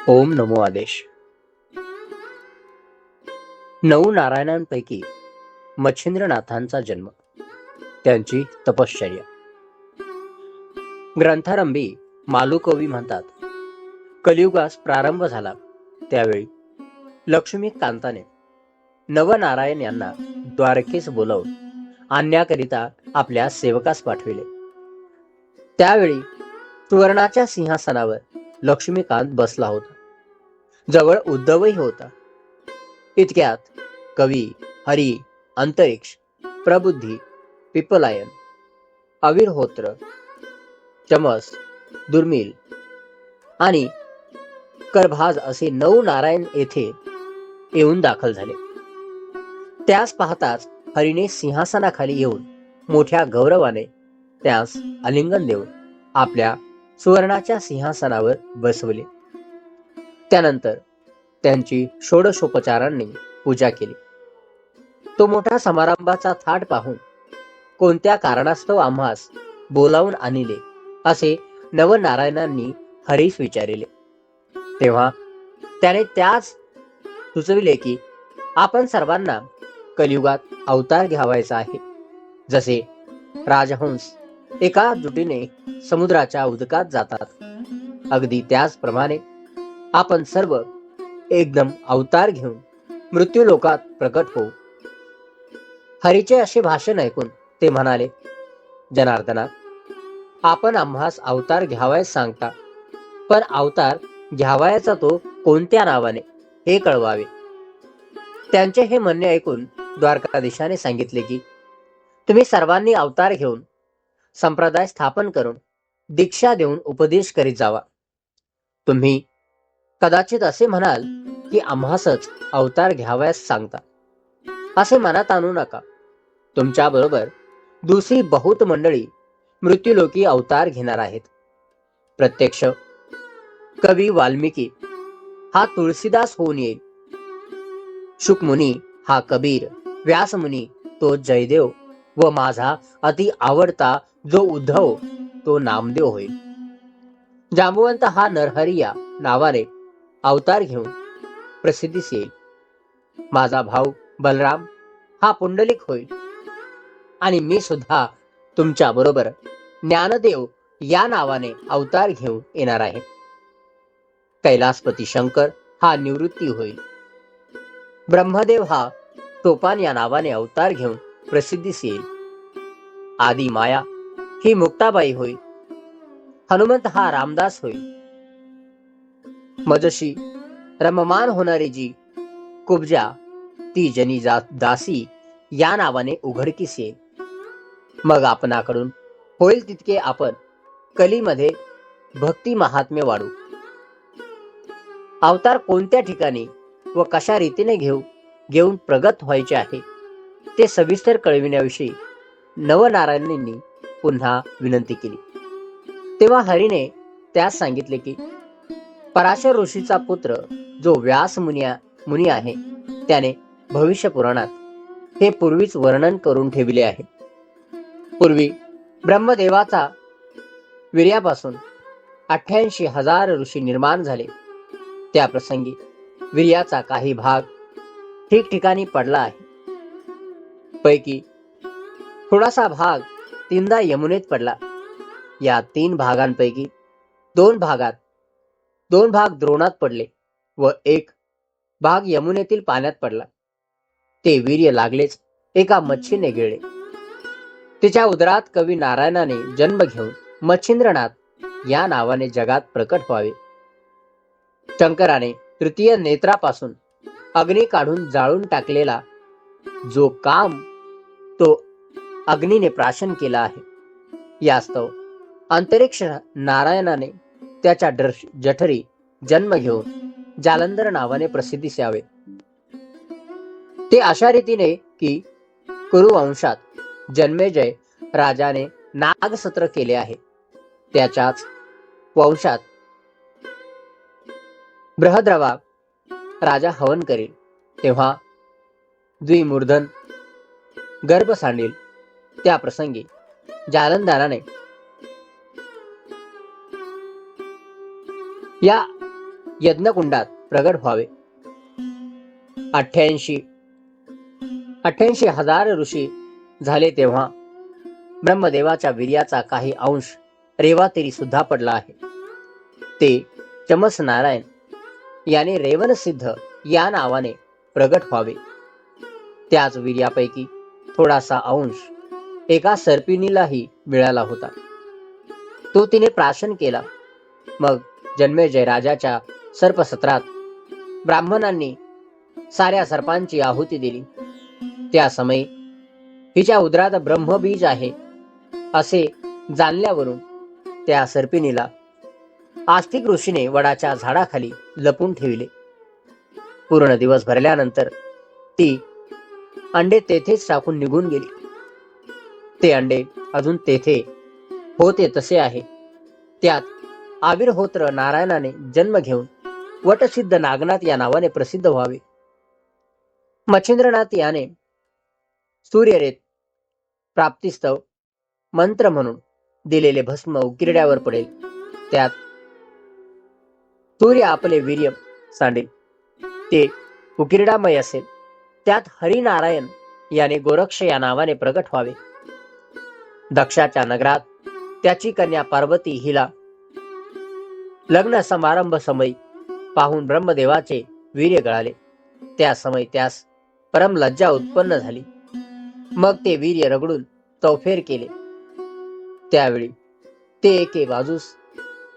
ओम नमो आदेश. 9 नारायणांपैकी मच्छिंद्रनाथांचा जन्म, त्यांची तपश्चर्या. ग्रंथारंभी मालुकवी म्हणतात, कलियुगास प्रारंभ झाला त्यावेळी लक्ष्मीकांताने नवनारायण यांना द्वारकेस बोलावून आणण्याकरिता आपल्या सेवकास पाठविले. त्यावेळी सुवर्णाच्या सिंहासनावर लक्ष्मीकांत बसला होता. जवळ उद्धवही होता. इतक्यात कवी, हरी, अंतरिक्ष, प्रबुद्धी, पिपलायन, अविर्होत्र, चमस, दुर्मिल आणि करभाज असे 9 नारायण येथे येऊन दाखल झाले. त्यास पाहताच हरीने सिंहासनाखाली येऊन मोठ्या गौरवाने त्यास आलिंगन देऊन आपल्या सुवर्णाच्या सिंहासनावर बसवले. त्यानंतर त्यांची षोडशोपचारांनी पूजा केली. तो मोठा समारंभाचा थाट पाहून कोणत्या कारणास्तव आम्हास बोलावून आणले असे नवनारायणांनी हरीस विचारिले. तेव्हा त्याने त्यास सुचविले की आपण सर्वांना कलियुगात अवतार घ्यावायचा आहे. जसे राजहंस एका जुटीने समुद्राच्या उदकात जातात, अगदी त्याचप्रमाणे आपण सर्व एकदम अवतार घेऊन मृत्यू लोकात प्रकट होऊ. हरीचे असे भाषण ऐकून ते म्हणाले, जनार्दना, आपण आम्हास अवतार घ्यावयास सांगता, पण अवतार घ्यावयाचा तो कोणत्या नावाने हे कळवावे. त्यांचे हे म्हणणे ऐकून द्वारकाधीशाने सांगितले की तुम्ही सर्वांनी अवतार घेऊन संप्रदाय स्थापन करून दीक्षा देऊन उपदेश करीत जावा. तुम्ही कदाचित असे म्हणाल की आम्हासच अवतार घ्यावयास सांगता, असे मनात आणू नका. तुमच्या बरोबर दुसरी बहुत मंडळी मृत्यूलोकी अवतार घेणार आहेत. प्रत्यक्ष कवी वाल्मिकी हा तुळशीदास होऊन येईल. शुकमुनी हा कबीर, व्यासमुनी तो जयदेव व माझा अति आवडता जो उद्धव तो नामदेव होईल. जांबुवंत हा नरहरी या नावाने अवतार घेऊन प्रसिद्धीस येईल. माझा भाऊ बलराम हा पुंडलिक होईल आणि मी सुद्धा तुमच्या बरोबर ज्ञानदेव या नावाने अवतार घेऊन येणार आहे. कैलासपती शंकर हा निवृत्ती होईल. ब्रह्मदेव हा टोपान या नावाने अवतार घेऊन प्रसिद्धीस येईल. आदी माया ही मुक्ताबाई होईल. हनुमंत हा रामदास होईल. मजशी रममान होणारी जी कुब्जा ती जनी दासी या नावाने उघडकीस येईल. मग आपणाकडून होईल तितके आपण कलीमध्ये भक्ती महात्म्य वाढू. अवतार कोणत्या ठिकाणी व कशा रीतीने घेऊन प्रगत व्हायचे आहे ते सविस्तर कळविण्याविषयी नवनारायणांनी पुन्हा विनंती केली. तेव्हा हरीने त्यास सांगितले की पराशर ऋषीचा पुत्र जो व्यास मुनी आहे त्याने भविष्य पुराणात हे पूर्वीच वर्णन करून ठेवले आहे. पूर्वी ब्रह्मदेवाचा वीर्यापासून 88,000 ऋषी निर्माण झाले. त्या प्रसंगी वीर्याचा काही भाग ठिकठिकाणी पडला आहे. पैकी थोडासा भाग 3दा यमुनेत पडला. या 3 भागांपैकी 2 भाग द्रोणात पडले व 1 भाग यमुनेतील पाण्यात पडला. ते वीर्य लागलेच एका मच्छीने गिळले. तिच्या उदरात कवी नारायणाने जन्म घेऊन मच्छिंद्रनाथ या नावाने जगात प्रकट व्हावे. शंकराने तृतीय नेत्रापासून अग्नी काढून जाळून टाकलेला जो काम तो अग्नीने प्राशन केला आहे. यास्तव अंतरिक्ष नारायणाने त्याच्या जठरी जन्म घेऊन जालंधर नावाने प्रसिद्धीस यावे. ते अशा रीतीने की कुरुवंशात जन्मेजय राजाने नागसत्र केले आहे. त्याच्याच वंशात बृहद्रवा राजा हवन करील तेव्हा द्विमूर्धन गर्भ सांडील. त्या प्रसंगी जालंधराने यज्ञकुंडात प्रगट व्हावे. 88,000 ऋषी झाले तेव्हा ब्रह्मदेवाच्या वीर्याचा काही अंश रेवातीरी सुद्धा पडला आहे. ते चमस नारायण याने रेवनसिद्ध या नावाने प्रगट व्हावे. त्याच वीर्यापैकी थोडासा अंश एका सर्पिणीलाही मिळाला होता. तो तिने प्राशन केला. मग जन्मेजय राजाच्या सर्पसत्रात ब्राह्मणांनी साऱ्या सर्पांची आहुती दिली. त्या समयी हिच्या उदरात ब्रह्मबीज आहे असे जाणल्यावरून त्या सर्पिणीला आस्तिक ऋषीने वडाच्या झाडाखाली लपून ठेवले. पूर्ण दिवस भरल्यानंतर ती अंडे तेथेच टाकून निघून गेली. ते अंडे अजून तेथे होते तसे आहे. त्यात आविर्होत्र नारायणाने जन्म घेऊन वटसिद्ध नागनाथ या नावाने प्रसिद्ध व्हावे. मच्छिंद्रनाथ याने सूर्यरेत प्राप्तिस्तव मंत्र म्हणून दिलेले भस्म उकिरड्यावर पडेल. त्यात सूर्य आपले वीर्य सांडेल. ते उकिरडामय असेल. त्यात हरिनारायण याने गोरक्ष या नावाने प्रगट व्हावे. दक्षाच्या नगरात त्याची कन्या पार्वती हिला लग्न समारंभ समयी पाहून ब्रह्मदेवाचे वीर्य गळाले. त्या समयी त्यास परम लज्जा उत्पन्न झाली. मग ते वीर्य रगडून चौफेर केले. त्यावेळी ते एके बाजूस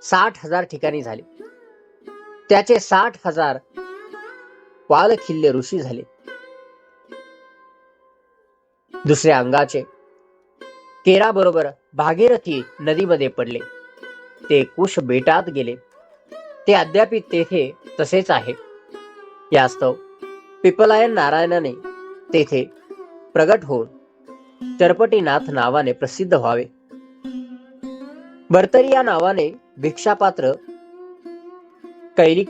60,000 ठिकाणी झाले. त्याचे 60,000 वालखिल्य ऋषी झाले. दुसऱ्या अंगाचे केराबरोबर भागीरथी नदीमध्ये पडले. ते कुश बेटात गेले. ते अद्याप तेथे तसेच आहे. यास्तव पिपलायन नारायणाने तेथे प्रगट होऊन चरपटीनाथ नावाने प्रसिद्ध व्हावे. भर्तरी या नावाने भिक्षापात्र कैरिक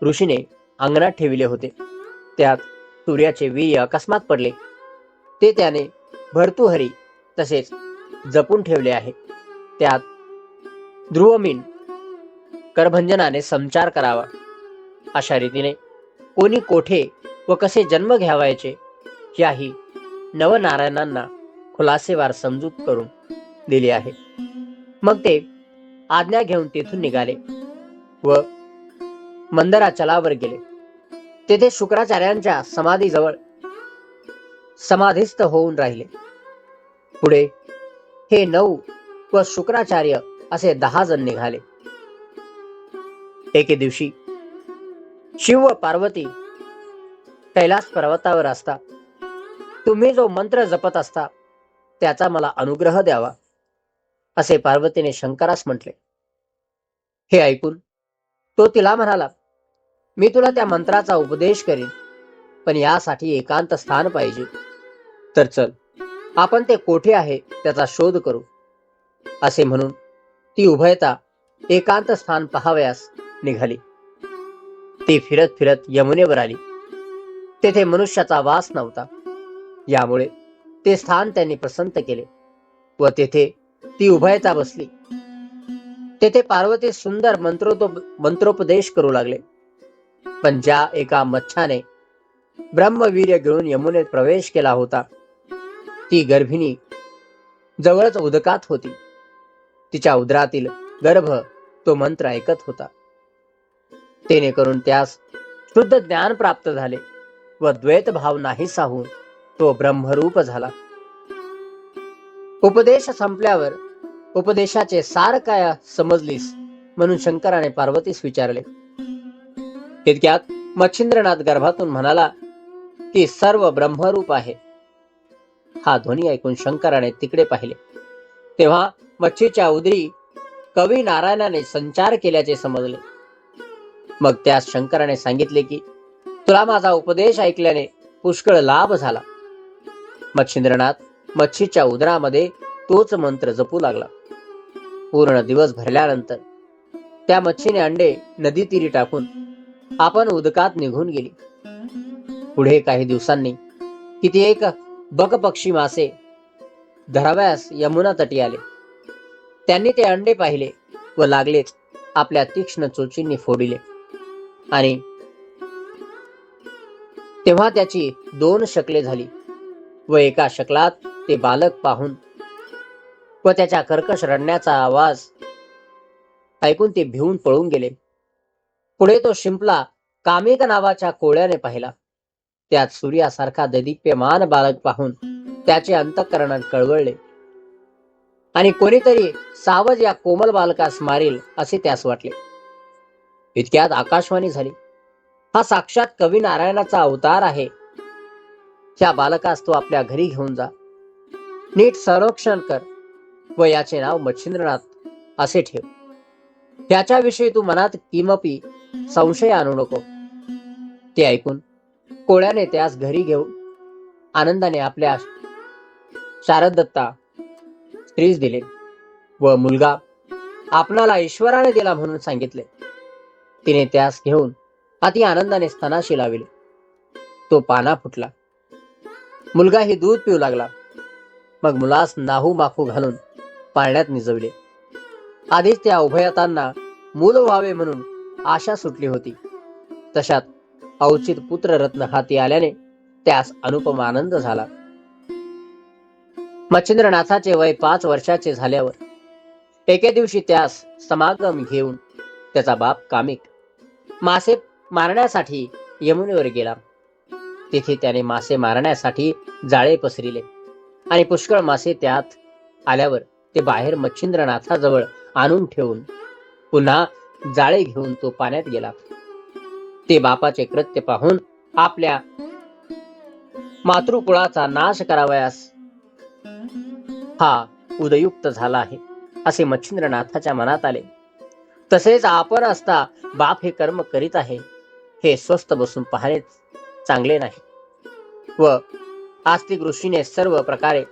ऋषीने अंगणात ठेविले होते. त्यात सूर्याचे वीर्य अकस्मात पडले. ते त्याने भर्तृहरी तसेच जपून ठेवले आहे. त्यात ध्रुवमीन करभंजनाने संचार करावा. अशा रीतीने कोणी कोठे व कसे जन्म घ्यावायचे याही नवनारायणांना खुलासेवार समजूत करून दिली आहे. मग ते आज्ञा घेऊन तेथून निघाले व मंदराचलावर गेले. तेथे शुक्राचार्यांच्या समाधीजवळ समाधीस्थ होऊन राहिले. पुढे हे 9 व शुक्राचार्य असे 10 जण निघाले. एके दिवशी शिव व पार्वती कैलास पर्वतावर असता तुम्ही जो मंत्र जपत असता त्याचा मला अनुग्रह द्यावा असे पार्वतीने शंकरास म्हटले. हे ऐकून तो तिला म्हणाला, मी तुला त्या मंत्राचा उपदेश करीन, पण यासाठी एकांत स्थान पाहिजे. तर चल आपण ते कोठे आहे त्याचा शोध करू. असे म्हणून ती उभयता एकांत स्थान पाहावयास निघाली. ती फिरत फिरत यमुनेवर आली. तेथे मनुष्याचा वास नव्हता. यामुळे ते स्थान त्यांनी पसंत केले व तेथे ती उभयता बसली. तेथे पार्वती सुंदर मंत्रोपदेश करू लागले. पण ज्या एका मच्छाने ब्रह्मवीर्य गिळून यमुनेत प्रवेश केला होता ती गर्भिणी जवळच उदकात होती. तिच्या उदरातील गर्भ तो मंत्र ऐकत होता. तेने करून त्यास शुद्ध ज्ञान प्राप्त झाले व द्वैत भाव नाहीसा होऊन तो ब्रह्मरूप झाला. उपदेश संपल्यावर उपदेशाचे सार काय समजलीस म्हणून शंकराने पार्वतीस विचारले. तितक्यात मच्छिंद्रनाथ गर्भातून म्हणाला की सर्व ब्रह्मरूप आहे. हा ध्वनी ऐकून शंकराने तिकडे पाहिले. तेव्हा मच्छीच्या उदरी कवी नारायणाने संचार केल्याचे समजले. मग त्यास शंकराने सांगितले की तुला माझा उपदेश ऐकल्याने पुष्कळ लाभ झाला. मच्छिंद्रनाथ मच्छीच्या उदरामध्ये तोच मंत्र जपू लागला. पूर्ण दिवस भरल्यानंतर त्या मच्छीने अंडे नदी तीरी टाकून आपण उदकात निघून गेली. पुढे काही दिवसांनी कित्येक बकपक्षी मासे धराव्यास यमुना तटी आले. त्यांनी ते अंडे पाहिले व लागलेच आपल्या तीक्ष्ण चोचींनी फोडिले. आणि तेव्हा त्याची 2 शकले झाली व एका शकलात ते बालक पाहून व त्याच्या कर्कश रडण्याचा आवाज ऐकून ते भिवून पळून गेले. पुढे तो शिंपला कामिक नावाच्या कोळ्याने पाहिला. त्यात सूर्यासारखा दैदिप्यमान बालक पाहून त्याचे अंतःकरण कळवळले आणि कोणीतरी सावज या कोमल बालकास मारील असे त्यास वाटले. इतक्यात आकाशवाणी झाली, हा साक्षात कवी नारायणाचा अवतार आहे. त्या बालकास तो आपल्या घरी घेऊन जा, नीट संरक्षण कर व याचे नाव मच्छिंद्रनाथ असे ठेव. त्याच्याविषयी तू मनात किमपी संशय आणू नको. ते ऐकून कोळ्याने त्यास घरी घेऊन आनंदाने आपल्या शारदत्ता स्त्रीस दिले व मुलगा आपणाला ईश्वराने दिला म्हणून सांगितले. तिने त्यास घेऊन अति आनंदाने स्तनाशी लाविले. तो पाना फुटला. मुलगाही दूध पिऊ लागला. मग मुलास नाहू माखू घालून पाळण्यात निजवले. आधीच त्या उभयतांना मूल व्हावे म्हणून आशा सुटली होती. तशात अवचित पुत्ररत्न हाती आल्याने त्यास अनुपम आनंद झाला. मच्छिंद्रनाथाचे वय 5 वर्षाचे झाल्यावर एके दिवशी त्यास समागम घेऊन त्याचा बाप कामिक मासे मारण्यासाठी यमुनेवर गेला. तिथे त्याने मासे मारण्यासाठी जाळे पसरिले आणि पुष्कळ मासे त्यात आल्यावर ते बाहेर मच्छिंद्रनाथाजवळ आणून ठेवून पुन्हा जाळे घेऊन तो पाण्यात गेला. ते बापाचे कृत्य पाहून आपल्या मातृकुळाचा नाश करावयास हा उदयुक्त झाला आहे असे मच्छिंद्रनाथाच्या मनात आले. तसेच आपण असता बाप हे कर्म करीत आहे हे स्वस्थ बसून पाहणे चांगले नाही व आस्तिक ऋषीने सर्व प्रकारे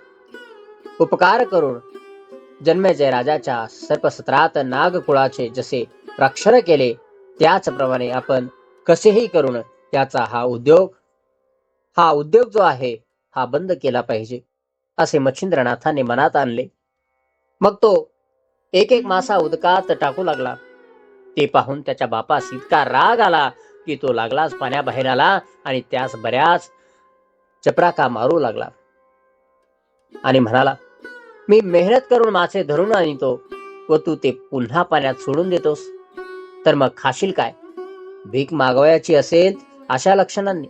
उपकार करून जन्मेजय राजाच्या सर्पसत्रात नागकुळाचे जसे रक्षण केले त्याचप्रमाणे आपण कसेही करून त्याचा हा उद्योग जो आहे हा बंद केला पाहिजे असे मच्छिंद्रनाथाने मनात आणले. मग तो एक एक मासा उदकात टाकू लागला. ते पाहून त्याच्या बापास इतका राग आला की तो लागलाच पाण्याबाहेर आला आणि त्यास बऱ्याच चपराका मारू लागला आणि म्हणाला, मी मेहनत करून मासे धरून आणतो व तू ते पुन्हा पाण्यात सोडून देतोस, तर मग खाशील काय? भीक मागवायची असेल अशा लक्षणांनी.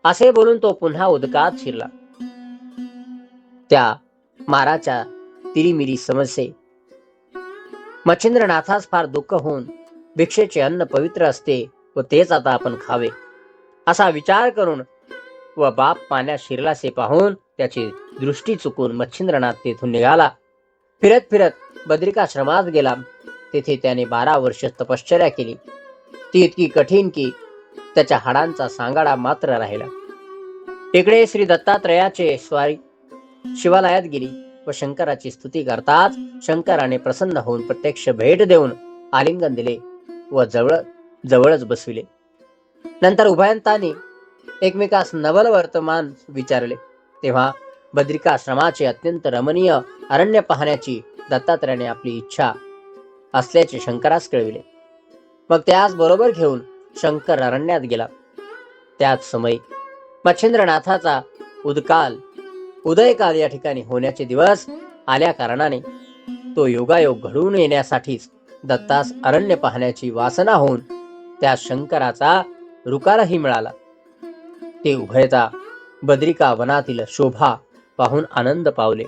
असे बोलून तो पुन्हा उदकात शिरला. त्या माराच्या तिरीमिरी समजसे मच्छिंद्रनाथास फार दुःख होऊन भिक्षेचे अन्न पवित्र असते व तेच आता आपण खावे असा विचार करून व बाप पाण्यात शिरलासे पाहून त्याची दृष्टी चुकून मच्छिंद्रनाथ तेथून निघाला. फिरत फिरत बद्रिकाश्रमात गेला. तेथे त्याने 12 वर्ष तपश्चर्या केली. ती इतकी कठीण की त्याच्या हाडांचा सांगाडा मात्र राहिला. इकडे श्री दत्तात्रयाचे स्वारी शिवालयात गेली व शंकराची स्तुती करताच शंकराने प्रसन्न होऊन प्रत्यक्ष भेट देऊन आलिंगन दिले व जवळच बसविले. नंतर उभयंतांनी एकमेकास नवल वर्तमान विचारले. तेव्हा बद्रिकाश्रमाचे अत्यंत रमणीय अरण्य पाहण्याची दत्तात्रयाने आपली इच्छा असल्याचे शंकरास कळविले. मग त्यास बरोबर घेऊन शंकर अरण्यात गेला. त्याच समयी मच्छिंद्रनाथाचा उदयकाल या ठिकाणी होण्याचे दिवस आल्या कारणाने तो योगायोग घडून येण्यासाठीच दत्तास अरण्य पाहण्याची वासना होऊन त्या शंकराचा रुकारही मिळाला. ते उभयता बद्रिका वनातील शोभा पाहून आनंद पावले.